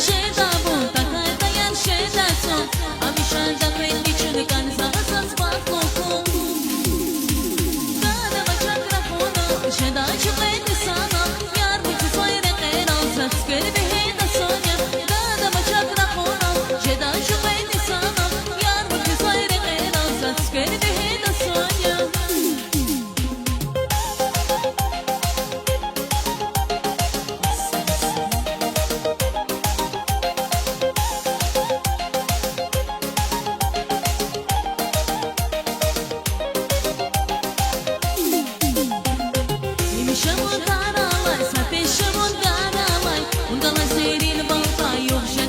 Sheda bun takay dayan sheda son Abishan da kwendi chun kan sa spa kokum Kada bachak rafono sheda chukwendi sana Yar bichu soyre qera satsker beheda sonya Kada bachak rafono sheda chukwendi sana Yar bichu soyre qera satsker beheda sonya Shamun daralay, sa te shamun daralay, undala serin balta yok.